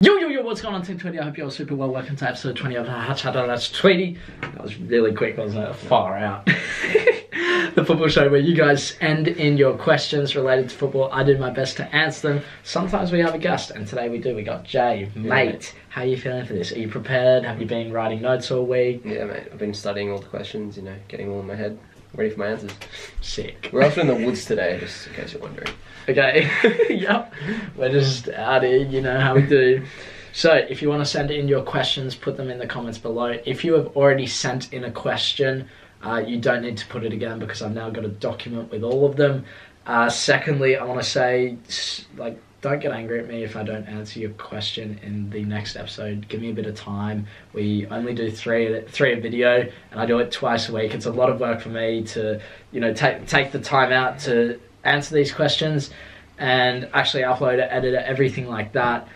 Yo, what's going on, Team Tweedie? I hope you're all super well. Welcome to episode 20 of Untitled Chapter. That's Tweedie. That was really quick, wasn't it? Far out. The football show where you guys send in your questions related to football. I do my best to answer them. Sometimes we have a guest, and today we do. We got Jay. Mate, how are you feeling for this? Are you prepared? Have you been writing notes all week? Yeah, mate. I've been studying all the questions, getting all in my head. Ready for my answers. Sick. We're off in the woods today, just in case you're wondering. Okay, yep. We're just out here, you know how we do. So, if you want to send in your questions, put them in the comments below. If you have already sent in a question, you don't need to put it again because I've now got a document with all of them. Secondly, I want to say, don't get angry at me if I don't answer your question in the next episode. Give me a bit of time. We only do three a video, and I do it twice a week. It's a lot of work for me to, take the time out to answer these questions and actually upload it, edit it, everything like that.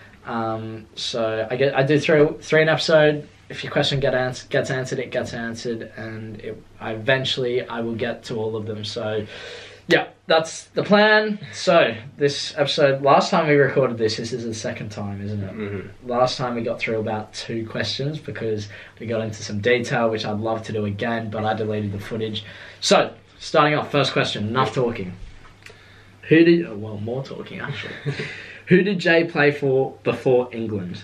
So I do three an episode. If your question gets answered, it gets answered, and eventually I will get to all of them. So yeah, that's the plan. So this episode, last time we recorded this is the second time, isn't it? Mm-hmm. Last time we got through about 2 questions because we got into some detail, which I'd love to do again, but I deleted the footage. So starting off, first question, enough talking. More talking actually. Who did Jay play for before England?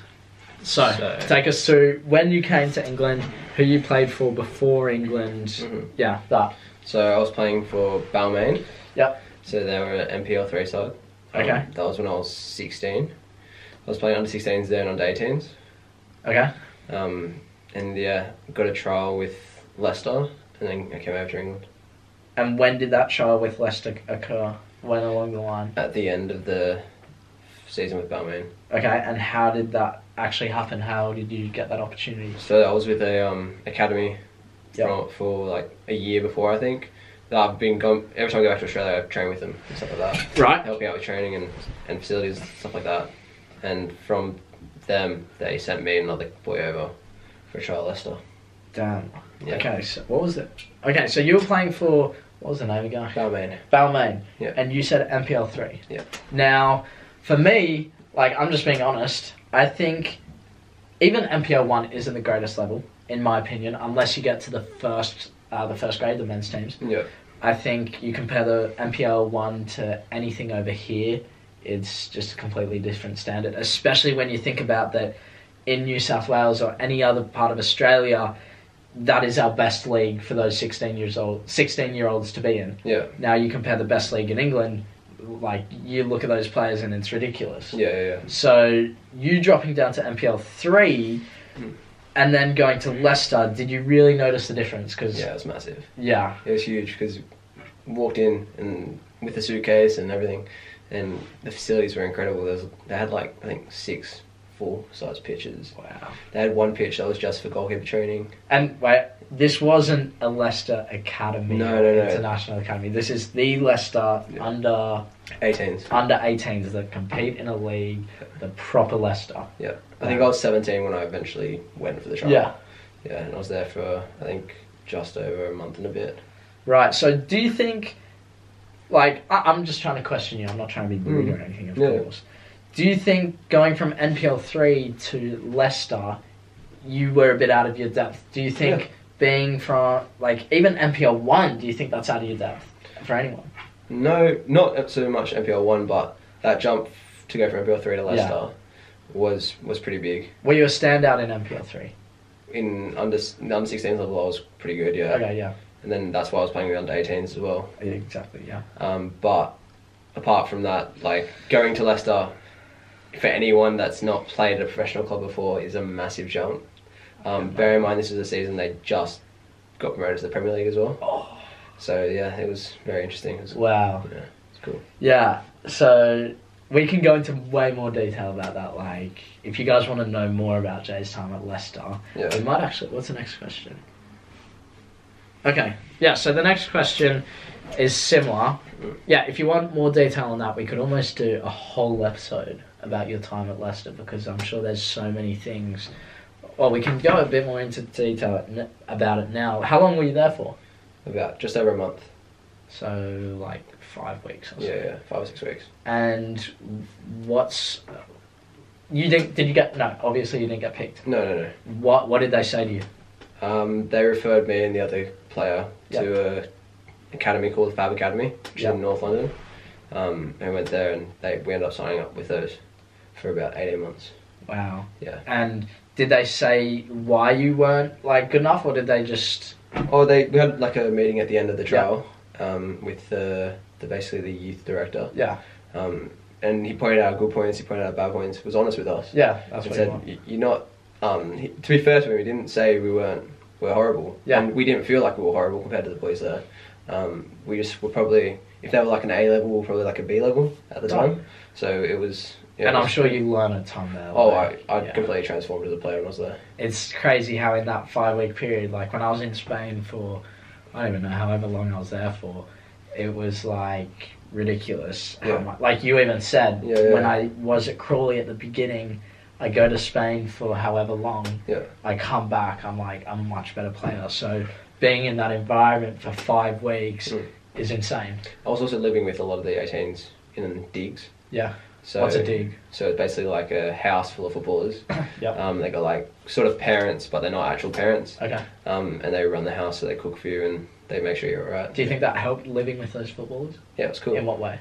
So take us through when you came to England, who you played for before England. Mm-hmm. Yeah, that. So I was playing for Balmain. Yep. So they were an NPL 3 side. Okay. That was when I was 16. I was playing under 16s there and under 18s. Okay. And yeah, got a trial with Leicester, and then I came over to England. And when did that trial with Leicester occur? When along the line? At the end of the season with Balmain. Okay, and how did that actually happen? How did you get that opportunity? So I was with a academy for like a year before, I think. I've been going every time I go back to Australia. I train with them and stuff like that. Right. Helping out with training and facilities and stuff like that. And from them, they sent me and another boy over for a trial at Leicester. Damn. Yeah. Okay, so what was it? Okay, so you were playing for, what was the name again? Balmain. Balmain. Yeah. And you said NPL 3. Yeah. Now, for me, I'm just being honest, I think even NPL 1 isn't the greatest level, in my opinion, unless you get to the first grade, the men's teams. Yeah. I think you compare the NPL 1 to anything over here, it's just a completely different standard, especially when you think about that in New South Wales or any other part of Australia, that is our best league for those 16-year-olds to be in. Yeah. Now you compare the best league in England, you look at those players and it's ridiculous. Yeah. So you dropping down to NPL 3 and then going to Leicester, did you really notice the difference? Yeah, it was massive. Yeah. It was huge because walked in and with a suitcase and everything, and the facilities were incredible. They had I think 6 full-size pitches. Wow. They had one pitch that was just for goalkeeper training. And wait, this wasn't a Leicester Academy International Academy. This is the Leicester under 18s. Under 18s that compete in a league, the proper Leicester. Yeah. I think I was 17 when I eventually went for the trial. Yeah. Yeah, and I was there for, I think, just over a month and a bit. Right, so do you think, I'm just trying to question you, I'm not trying to be rude or anything, of course. Do you think going from NPL 3 to Leicester, you were a bit out of your depth? Do you think being from, even NPL 1, do you think that's out of your depth for anyone? No, not so much NPL 1, but that jump to go from NPL 3 to Leicester was pretty big. Were you a standout in NPL 3? In the under 16s level, I was pretty good, yeah. Okay, yeah. And then that's why I was playing with under 18s as well. Yeah, exactly, yeah. But apart from that, going to Leicester, for anyone that's not played at a professional club before, is a massive jump. Bear in mind, this is a season they just got promoted to the Premier League as well. Oh. So yeah, it was very interesting. Wow. Yeah, it's cool. Yeah, so we can go into way more detail about that. If you guys want to know more about Jay's time at Leicester, we might actually... What's the next question? Okay, yeah, so the next question is similar. Yeah, if you want more detail on that, we could almost do a whole episode about your time at Leicester because I'm sure there's so many things. Well, we can go a bit more into detail about it now. How long were you there for? About just over a month. So 5 weeks or so. Yeah, 5 or 6 weeks. And You didn't? Did you get? No, obviously you didn't get picked. No. What did they say to you? They referred me and the other player to a academy called Fab Academy, which is in North London. And we went there and we ended up signing up with those for about 18 months. Wow. Yeah. And did they say why you weren't like good enough, or did they just? Oh, we had like a meeting at the end of the trial with basically the youth director. Yeah. And he pointed out good points, he pointed out bad points, was honest with us. Yeah, that's and what said, you're not, to be fair to him, he didn't say we're horrible. Yeah. And we didn't feel like we were horrible compared to the boys there. We just were probably, if they were like an A level, we were probably like a B level at the time. So it was... Yeah, and I'm sure you learn a ton there. Oh, I completely transformed as a player when I was there. It's crazy how in that 5-week period, like when I was in Spain for, I don't even know however long I was there for, it was like ridiculous how much, like you even said, when I was at Crawley at the beginning, I go to Spain for however long, I come back, I'm like, I'm a much better player. So being in that environment for 5 weeks is insane. I was also living with a lot of the 18s in digs. Yeah. So, what's a dig? So it's basically like a house full of footballers. Yep. They got like sort of parents, but they're not actual parents. Okay. And they run the house, so they cook for you and they make sure you're alright. Do you think that helped living with those footballers? Yeah, it was cool. In what way?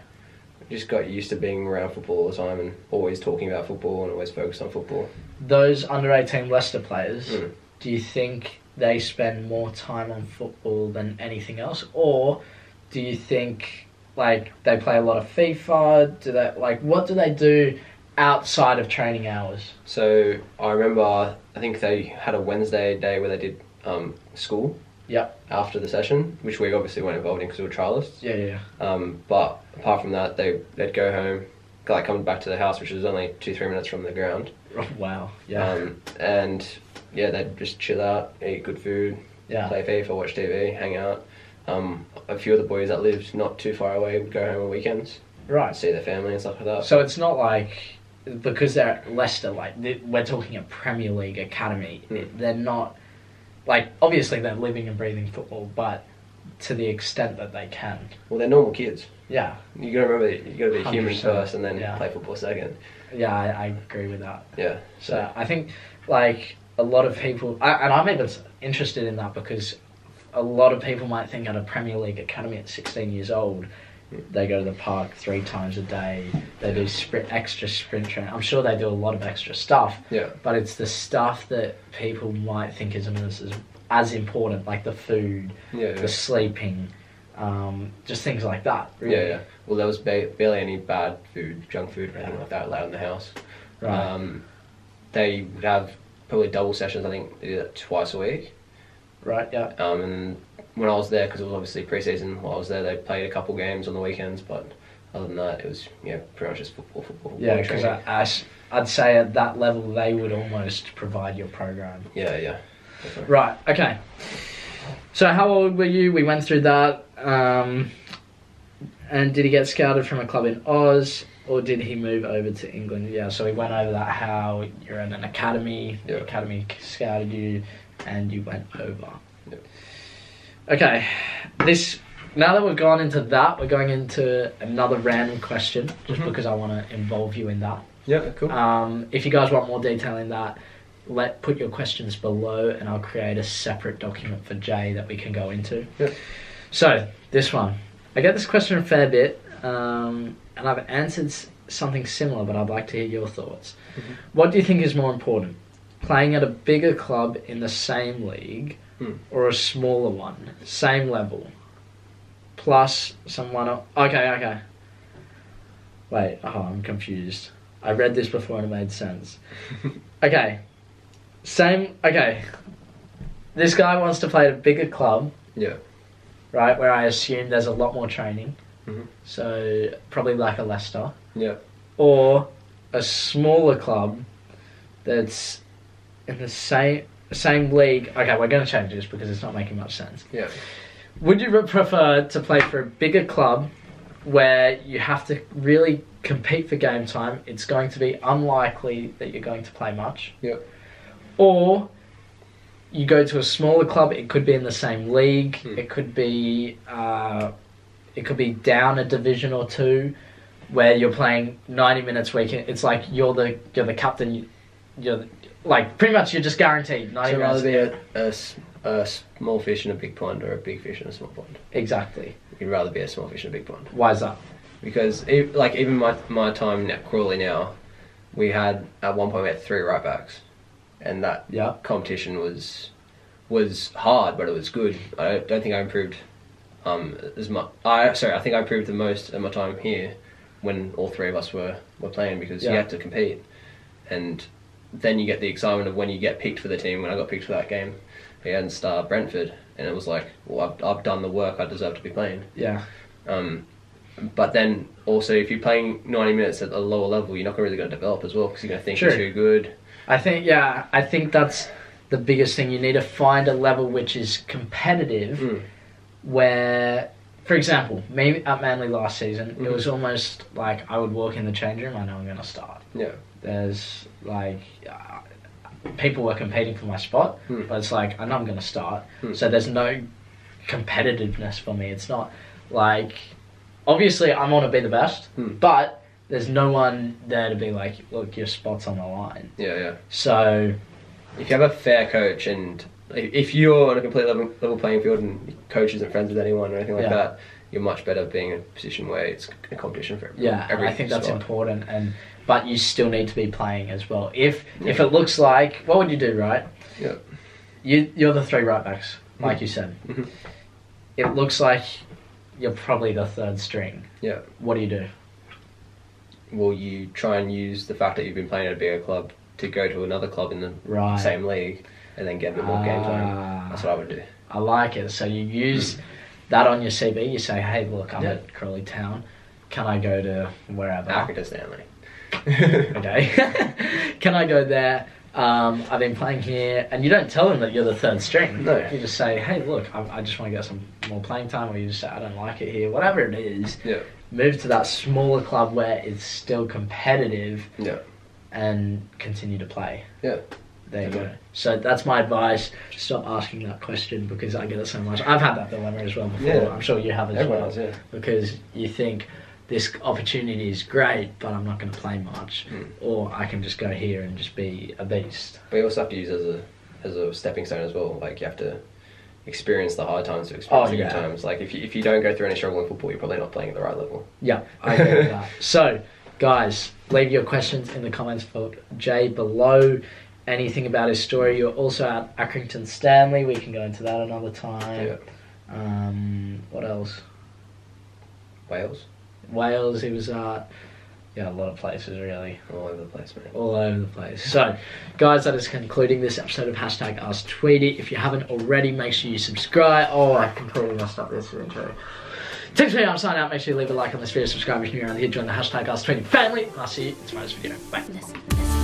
Just got used to being around football all the time and always talking about football and always focused on football. Those under-18 Leicester players, do you think they spend more time on football than anything else? Or do you think like they play a lot of FIFA? Do they what do they do outside of training hours? So I remember I think they had a Wednesday day where they did school. Yep. After the session, which we obviously weren't involved in because we were trialists. Yeah. But apart from that, they'd go home, like come back to the house, which was only 2-3 minutes from the ground. Oh, wow. Yeah. And yeah, they'd just chill out, eat good food, play FIFA, watch TV, hang out. A few of the boys that lived not too far away would go home on weekends. Right. See their family and stuff like that. So it's not like, because they're at Leicester, like we're talking a Premier League academy, they're not, like obviously they're living and breathing football, but to the extent that they can. Well, they're normal kids. Yeah. You gotta remember, you gotta be a human 100%. first and then play football second. Yeah, I agree with that. Yeah. So I think like a lot of people, and I'm even interested in that because a lot of people might think at a Premier League academy at 16 years old, they go to the park 3 times a day, they do extra sprint training. I'm sure they do a lot of extra stuff, but it's the stuff that people might think isn't as important, like the food, the sleeping, just things like that. Really. Yeah. Well, there was barely any bad food, junk food or anything like that allowed in the house. Right. They would have probably double sessions, I think they did it twice a week. Right, yeah. And when I was there, because it was obviously pre-season, while I was there, they played a couple games on the weekends, but other than that, it was pretty much just football. Yeah, because I'd say at that level, they would almost provide your program. Yeah, definitely. Right, okay. So how old were you? We went through that. And did he get scouted from a club in Oz, or did he move over to England? Yeah, so we went over that, how you're at an academy, the academy scouted you, and you went over. Yep. Okay, now that we've gone into that, we're going into another random question, just because I want to involve you in that. Yeah, cool. If you guys want more detail in that, put your questions below, and I'll create a separate document for Jay that we can go into. Yep. So, this one. I get this question a fair bit, and I've answered something similar, but I'd like to hear your thoughts. What do you think is more important? Playing at a bigger club in the same league, or a smaller one, same level, plus someone else? Okay. Wait, I'm confused. I read this before and it made sense. Okay. This guy wants to play at a bigger club. Yeah. Right, where I assume there's a lot more training. So, probably like a Leicester. Yeah. Or a smaller club that's in the same league. Okay, we're going to change this because it's not making much sense. Yeah. Would you prefer to play for a bigger club where you have to really compete for game time? It's going to be unlikely that you're going to play much. Yeah. Or you go to a smaller club. It could be in the same league. It could be down a division or two, where you're playing 90 minutes weekend. It's like you're the captain. You're like pretty much you're just guaranteed 90 So minutes. rather be a small fish in a big pond or a big fish in a small pond. Exactly. You'd rather be a small fish in a big pond. Why is that? Because even my time at Crawley now, we had at one point we had 3 right backs, and that competition was hard, but it was good. I don't think I improved as much. I think I improved the most at my time here when all 3 of us were playing, because you had to compete, and then you get the excitement of when you get picked for the team. When I got picked for that game against Brentford, and it was like, well, I've done the work, I deserve to be playing. Yeah. But then also, if you're playing 90 minutes at a lower level, you're not really going to develop as well, because you're going to think you're too good. I think that's the biggest thing. You need to find a level which is competitive, where, for example, me at Manly last season, it was almost like I would walk in the change room, I know I'm going to start. Yeah. There's like people were competing for my spot, but it's like I know I'm going to start, so there's no competitiveness for me. It's not like, obviously I want to be the best, but there's no one there to be like, look, your spot's on the line. Yeah. So if you have a fair coach, and if you're on a complete level playing field and your coach isn't friends with anyone or anything like that, you're much better being in a position where it's a competition for everyone. Yeah, I think that's important, but you still need to be playing as well. If it looks like, what would you do, right? Yeah. You're the 3 right backs, like you said. It looks like you're probably the 3rd string. Yeah. What do you do? Well, you try and use the fact that you've been playing at a bigger club to go to another club in the same league, and then get a bit more game time. That's what I would do. I like it. So you use that on your CV. You say, hey, look, I'm at Crawley Town. Can I go to wherever? Africa Stanley. Okay. Can I go there? I've been playing here, and you don't tell them that you're the 3rd string. No. You just say, hey, look, I just want to get some more playing time, or you just say, I don't like it here. Whatever it is, move to that smaller club where it's still competitive, and continue to play. Yeah. There you go. So that's my advice. Stop asking that question, because I get it so much. I've had that dilemma as well before. Yeah. I'm sure you have as well. Has, because you think, this opportunity is great, but I'm not going to play much, or I can just go here and just be a beast. But you also have to use as a stepping stone as well. Like, you have to experience the hard times to experience the good times. Like, if you don't go through any struggle in football, you're probably not playing at the right level. Yeah, I agree with that. So, guys, leave your questions in the comments for Jay below. Anything about his story. You're also at Accrington Stanley. We can go into that another time. Yeah. What else? Wales, he was at, a lot of places really. All over the place, man. All over the place. So, guys, that is concluding this episode of #AskTweedie. If you haven't already, make sure you subscribe. Oh, I completely messed up this intro. Thanks for me, I'm signing out. Make sure you leave a like on this video, subscribe if you're new around here, join the #AskTweedie family, and I'll see you in tomorrow's video. Bye.